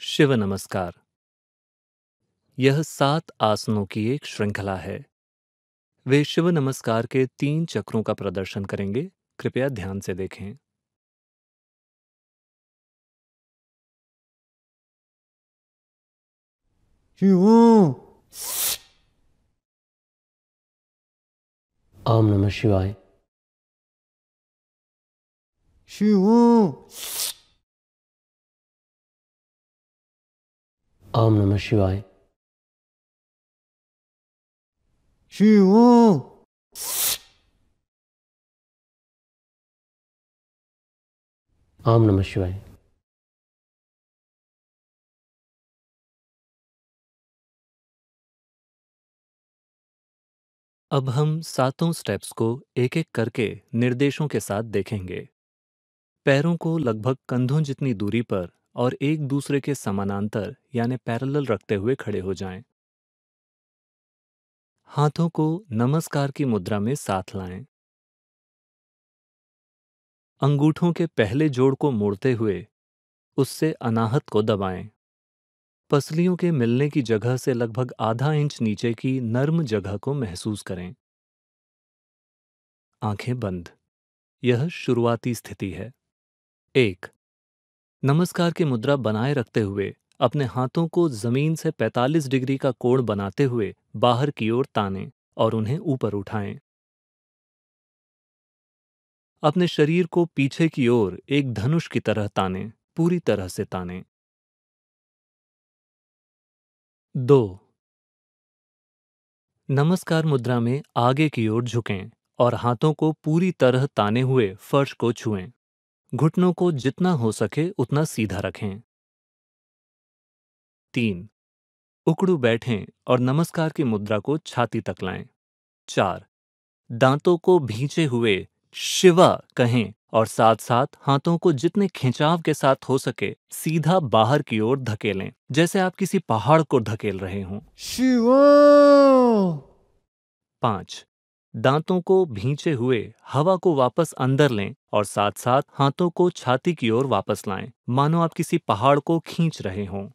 शिव नमस्कार। यह 7 आसनों की एक श्रृंखला है। वे शिव नमस्कार के 3 चक्रों का प्रदर्शन करेंगे। कृपया ध्यान से देखें। शिवम। ओम नमः शिवाय। शिवम। ओम नमः शिवाय। शिवम। ओम नमः शिवाय। अब हम सातों स्टेप्स को एक-एक करके निर्देशों के साथ देखेंगे। पैरों को लगभग कंधों जितनी दूरी पर और एक दूसरे के समानांतर यानी पैरेलल रखते हुए खड़े हो जाएं। हाथों को नमस्कार की मुद्रा में साथ लाएं। अंगूठों के पहले जोड़ को मोड़ते हुए उससे अनाहत को दबाएं। पसलियों के मिलने की जगह से लगभग आधा इंच नीचे की नर्म जगह को महसूस करें। आंखें बंद। यह शुरुआती स्थिति है। 1। नमस्कार की मुद्रा बनाए रखते हुए अपने हाथों को जमीन से 45 डिग्री का कोण बनाते हुए बाहर की ओर तानें और उन्हें ऊपर उठाएं। अपने शरीर को पीछे की ओर एक धनुष की तरह तानें, पूरी तरह से तानें। 2। नमस्कार मुद्रा में आगे की ओर झुकें और हाथों को पूरी तरह ताने हुए फर्श को छुएं। घुटनों को जितना हो सके उतना सीधा रखें। 3। उकड़ू बैठें और नमस्कार की मुद्रा को छाती तक लाएं। 4। दांतों को भींचे हुए शिवा कहें और साथ साथ हाथों को जितने खिंचाव के साथ हो सके सीधा बाहर की ओर धकेलें, जैसे आप किसी पहाड़ को धकेल रहे हों। शिवम। 5। दांतों को भींचे हुए हवा को वापस अंदर लें और साथ साथ हाथों को छाती की ओर वापस लाएं, मानो आप किसी पहाड़ को खींच रहे हों।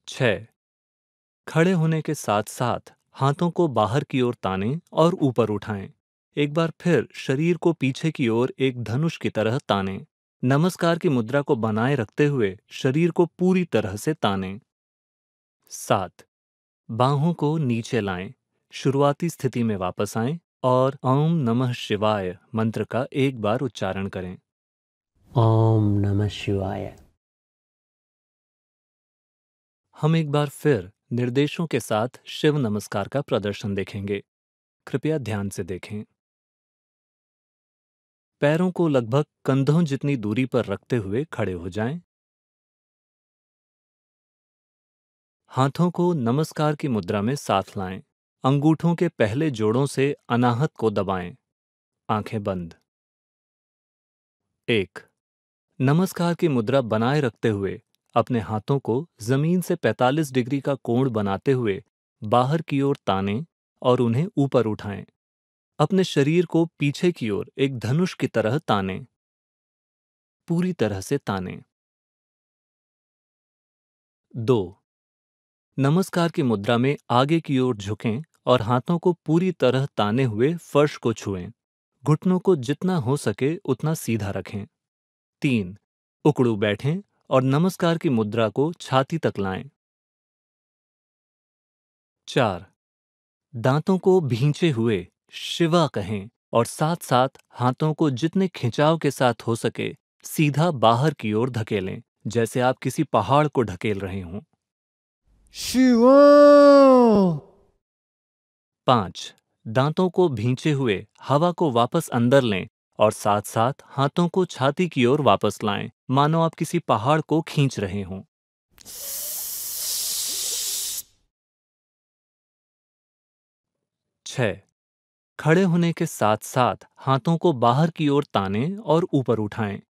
6। खड़े होने के साथ साथ हाथों को बाहर की ओर तानें और ऊपर उठाएं। एक बार फिर शरीर को पीछे की ओर एक धनुष की तरह तानें। नमस्कार की मुद्रा को बनाए रखते हुए शरीर को पूरी तरह से तानें। 7। बाहों को नीचे लाएं, शुरुआती स्थिति में वापस आएं और ओम नमः शिवाय मंत्र का एक बार उच्चारण करें। ओम नमः शिवाय। हम एक बार फिर निर्देशों के साथ शिव नमस्कार का प्रदर्शन देखेंगे। कृपया ध्यान से देखें। पैरों को लगभग कंधों जितनी दूरी पर रखते हुए खड़े हो जाएं। हाथों को नमस्कार की मुद्रा में साथ लाएं। अंगूठों के पहले जोड़ों से अनाहत को दबाएं। आंखें बंद। 1। नमस्कार की मुद्रा बनाए रखते हुए अपने हाथों को जमीन से 45 डिग्री का कोण बनाते हुए बाहर की ओर तानें और उन्हें ऊपर उठाएं। अपने शरीर को पीछे की ओर एक धनुष की तरह तानें, पूरी तरह से तानें। 2। नमस्कार की मुद्रा में आगे की ओर झुकें और हाथों को पूरी तरह ताने हुए फर्श को छुएं। घुटनों को जितना हो सके उतना सीधा रखें। 3। उकड़ू बैठें और नमस्कार की मुद्रा को छाती तक लाएं। 4। दांतों को भींचे हुए शिवा कहें और साथ साथ हाथों को जितने खिंचाव के साथ हो सके सीधा बाहर की ओर धकेलें, जैसे आप किसी पहाड़ को ढकेल रहे हों। शिवम। 5। दांतों को भींचे हुए हवा को वापस अंदर लें और साथ साथ हाथों को छाती की ओर वापस लाएं, मानो आप किसी पहाड़ को खींच रहे हों। 6। खड़े होने के साथ साथ हाथों को बाहर की ओर तानें और ऊपर उठाएं।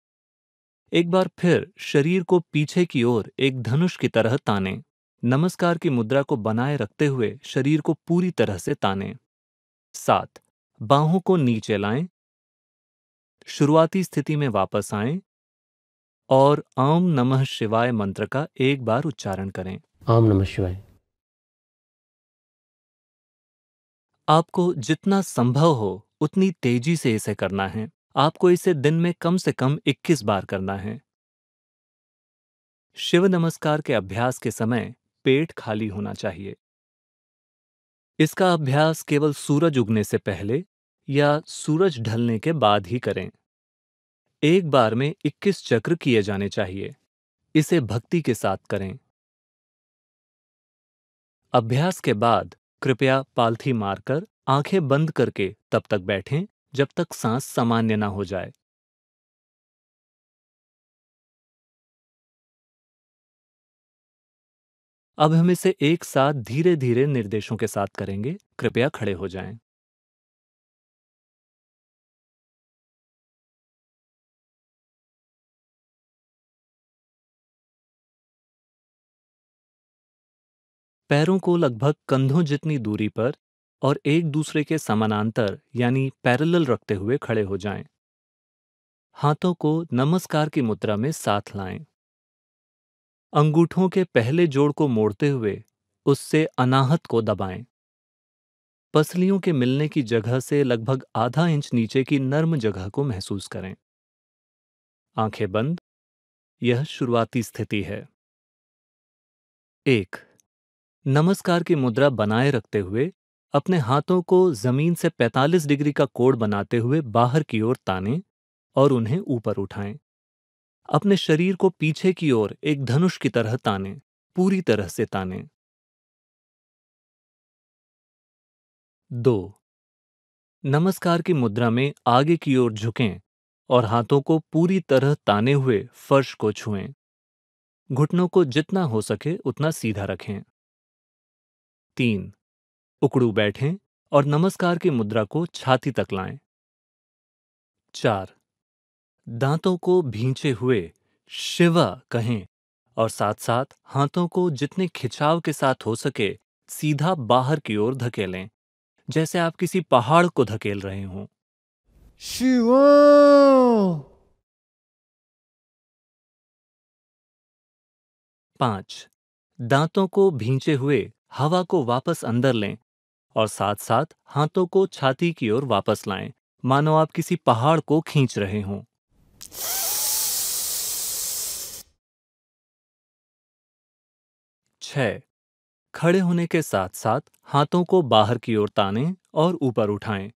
एक बार फिर शरीर को पीछे की ओर एक धनुष की तरह तानें। नमस्कार की मुद्रा को बनाए रखते हुए शरीर को पूरी तरह से तानें। 7। बाहों को नीचे लाएं, शुरुआती स्थिति में वापस आएं और ओम नमः शिवाय मंत्र का एक बार उच्चारण करें। ओम नमः शिवाय। आपको जितना संभव हो उतनी तेजी से इसे करना है। आपको इसे दिन में कम से कम 21 बार करना है। शिव नमस्कार के अभ्यास के समय पेट खाली होना चाहिए। इसका अभ्यास केवल सूरज उगने से पहले या सूरज ढलने के बाद ही करें। एक बार में 21 चक्र किए जाने चाहिए। इसे भक्ति के साथ करें। अभ्यास के बाद कृपया पालथी मारकर आंखें बंद करके तब तक बैठें जब तक सांस सामान्य ना हो जाए। अब हम इसे एक साथ धीरे धीरे निर्देशों के साथ करेंगे। कृपया खड़े हो जाएं। पैरों को लगभग कंधों जितनी दूरी पर और एक दूसरे के समानांतर यानी पैरेलल रखते हुए खड़े हो जाएं। हाथों को नमस्कार की मुद्रा में साथ लाएं। अंगूठों के पहले जोड़ को मोड़ते हुए उससे अनाहत को दबाएं। पसलियों के मिलने की जगह से लगभग आधा इंच नीचे की नर्म जगह को महसूस करें। आंखें बंद। यह शुरुआती स्थिति है। 1. नमस्कार की मुद्रा बनाए रखते हुए अपने हाथों को जमीन से 45 डिग्री का कोण बनाते हुए बाहर की ओर तानें और उन्हें ऊपर उठाएं। अपने शरीर को पीछे की ओर एक धनुष की तरह तानें, पूरी तरह से तानें। 2. नमस्कार की मुद्रा में आगे की ओर झुकें और हाथों को पूरी तरह ताने हुए फर्श को छुएं। घुटनों को जितना हो सके उतना सीधा रखें। 3. उकड़ू बैठें और नमस्कार की मुद्रा को छाती तक लाएं। 4. दांतों को भींचे हुए शिवा कहें और साथ साथ हाथों को जितने खिंचाव के साथ हो सके सीधा बाहर की ओर धकेलें, जैसे आप किसी पहाड़ को धकेल रहे हों। शिवो। 5. दांतों को भींचे हुए हवा को वापस अंदर लें और साथ साथ हाथों को छाती की ओर वापस लाएं, मानो आप किसी पहाड़ को खींच रहे हों। 6. खड़े होने के साथ साथ हाथों को बाहर की ओर तानें और ऊपर उठाएं।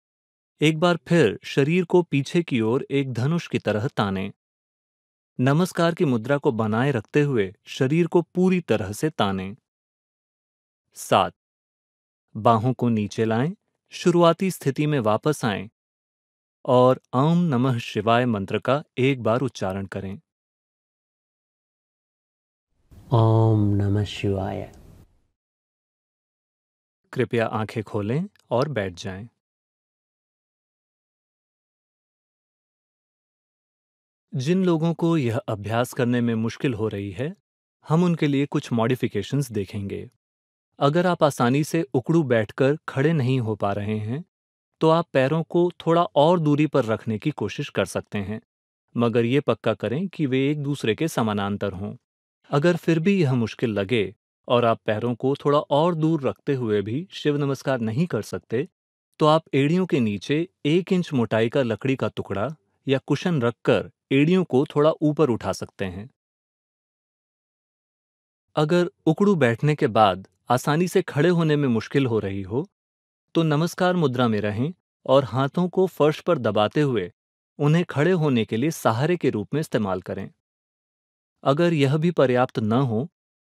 एक बार फिर शरीर को पीछे की ओर एक धनुष की तरह तानें। नमस्कार की मुद्रा को बनाए रखते हुए शरीर को पूरी तरह से तानें। 7. बाहों को नीचे लाएं, शुरुआती स्थिति में वापस आएं और ओम नमः शिवाय मंत्र का एक बार उच्चारण करें। ओम नमः शिवाय। कृपया आंखें खोलें और बैठ जाएं। जिन लोगों को यह अभ्यास करने में मुश्किल हो रही है, हम उनके लिए कुछ मॉडिफिकेशंस देखेंगे। अगर आप आसानी से उकड़ू बैठकर खड़े नहीं हो पा रहे हैं, तो आप पैरों को थोड़ा और दूरी पर रखने की कोशिश कर सकते हैं, मगर ये पक्का करें कि वे एक दूसरे के समानांतर हों। अगर फिर भी यह मुश्किल लगे और आप पैरों को थोड़ा और दूर रखते हुए भी शिव नमस्कार नहीं कर सकते, तो आप एड़ियों के नीचे 1 इंच मोटाई का लकड़ी का टुकड़ा या कुशन रखकर एड़ियों को थोड़ा ऊपर उठा सकते हैं। अगर उकड़ू बैठने के बाद आसानी से खड़े होने में मुश्किल हो रही हो, तो नमस्कार मुद्रा में रहें और हाथों को फर्श पर दबाते हुए उन्हें खड़े होने के लिए सहारे के रूप में इस्तेमाल करें। अगर यह भी पर्याप्त न हो,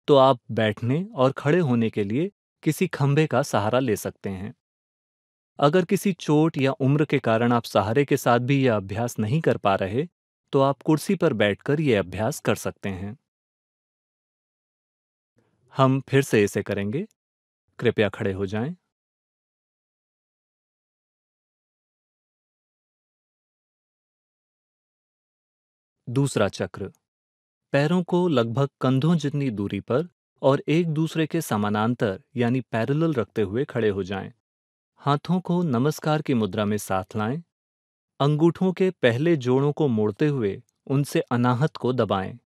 तो आप बैठने और खड़े होने के लिए किसी खंभे का सहारा ले सकते हैं। अगर किसी चोट या उम्र के कारण आप सहारे के साथ भी यह अभ्यास नहीं कर पा रहे, तो आप कुर्सी पर बैठकर यह अभ्यास कर सकते हैं। हम फिर से इसे करेंगे। कृपया खड़े हो जाएं। दूसरा चक्र। पैरों को लगभग कंधों जितनी दूरी पर और एक दूसरे के समानांतर यानी पैरेलल रखते हुए खड़े हो जाएं। हाथों को नमस्कार की मुद्रा में साथ लाएं। अंगूठों के पहले जोड़ों को मोड़ते हुए उनसे अनाहत को दबाएं।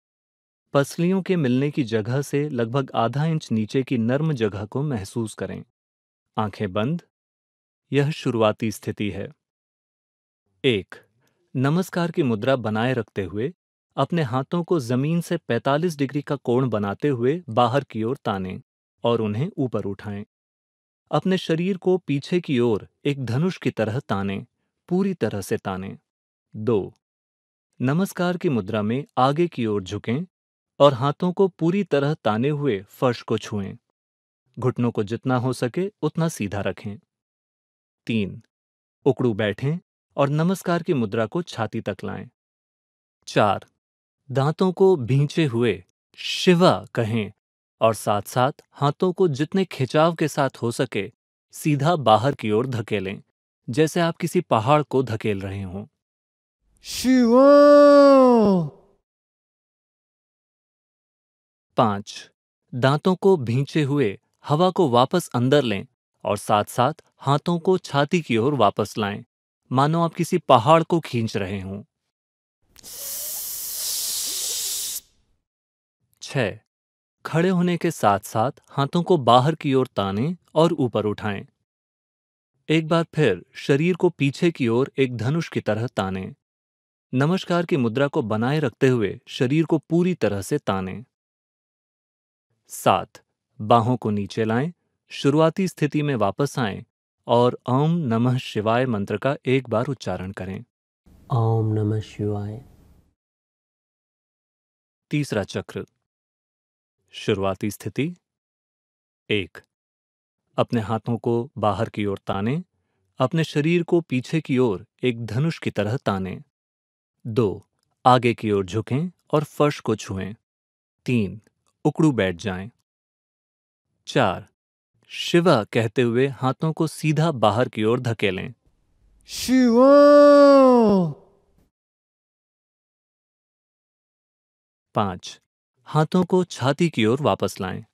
पसलियों के मिलने की जगह से लगभग आधा इंच नीचे की नर्म जगह को महसूस करें। आंखें बंद। यह शुरुआती स्थिति है। 1. नमस्कार की मुद्रा बनाए रखते हुए अपने हाथों को जमीन से 45 डिग्री का कोण बनाते हुए बाहर की ओर तानें और उन्हें ऊपर उठाएं। अपने शरीर को पीछे की ओर एक धनुष की तरह तानें, पूरी तरह से तानें। 2. नमस्कार की मुद्रा में आगे की ओर झुकें और हाथों को पूरी तरह ताने हुए फर्श को छुएं। घुटनों को जितना हो सके उतना सीधा रखें। 3. उकड़ू बैठें और नमस्कार की मुद्रा को छाती तक लाएं। 4. दांतों को भींचे हुए शिवा कहें और साथ साथ हाथों को जितने खिंचाव के साथ हो सके सीधा बाहर की ओर धकेलें, जैसे आप किसी पहाड़ को धकेल रहे हों। शिवा 5. दांतों को भींचे हुए हवा को वापस अंदर लें और साथ साथ हाथों को छाती की ओर वापस लाएं, मानो आप किसी पहाड़ को खींच रहे हों। 6. खड़े होने के साथ साथ हाथों को बाहर की ओर तानें और ऊपर उठाएं। एक बार फिर शरीर को पीछे की ओर एक धनुष की तरह तानें। नमस्कार की मुद्रा को बनाए रखते हुए शरीर को पूरी तरह से तानें। 7. बाहों को नीचे लाएं, शुरुआती स्थिति में वापस आएं और ओम नमः शिवाय मंत्र का एक बार उच्चारण करें। ओम नमः शिवाय। तीसरा चक्र। शुरुआती स्थिति। 1. अपने हाथों को बाहर की ओर तानें, अपने शरीर को पीछे की ओर एक धनुष की तरह तानें। 2. आगे की ओर झुकें और फर्श को छुएं। 3. उकड़ू बैठ जाएं। 4. शिवा कहते हुए हाथों को सीधा बाहर की ओर धकेलें। शिवा 5. हाथों को छाती की ओर वापस लाएं।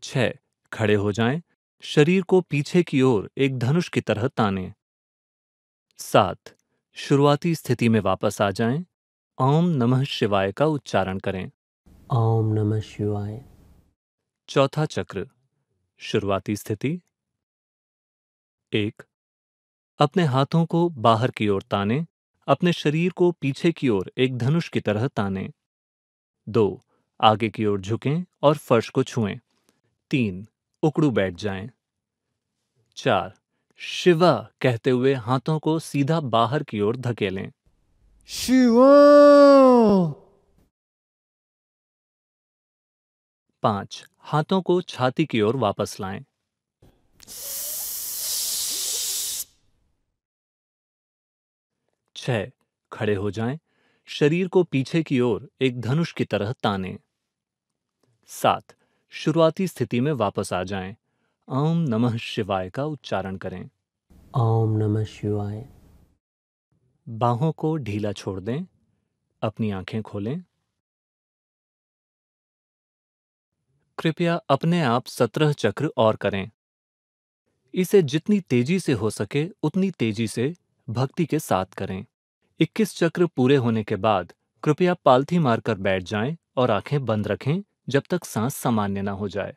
6. खड़े हो जाएं, शरीर को पीछे की ओर एक धनुष की तरह तानें। 7. शुरुआती स्थिति में वापस आ जाएं, ओम नमः शिवाय का उच्चारण करें। ओम नमः शिवाय। चौथा चक्र। शुरुआती स्थिति। 1. अपने हाथों को बाहर की ओर तानें, अपने शरीर को पीछे की ओर एक धनुष की तरह तानें। 2. आगे की ओर झुकें और फर्श को छुएं। 3. उकड़ू बैठ जाएं। 4. शिवा कहते हुए हाथों को सीधा बाहर की ओर धकेलें। शिवा 5. हाथों को छाती की ओर वापस लाएं। 6. खड़े हो जाएं, शरीर को पीछे की ओर एक धनुष की तरह तानें। 7. शुरुआती स्थिति में वापस आ जाएं, ओम नमः शिवाय का उच्चारण करें। ओम नमः शिवाय। बाहों को ढीला छोड़ दें, अपनी आंखें खोलें। कृपया अपने आप 17 चक्र और करें। इसे जितनी तेजी से हो सके उतनी तेजी से भक्ति के साथ करें। 21 चक्र पूरे होने के बाद कृपया पालथी मारकर बैठ जाएं और आंखें बंद रखें जब तक सांस सामान्य ना हो जाए।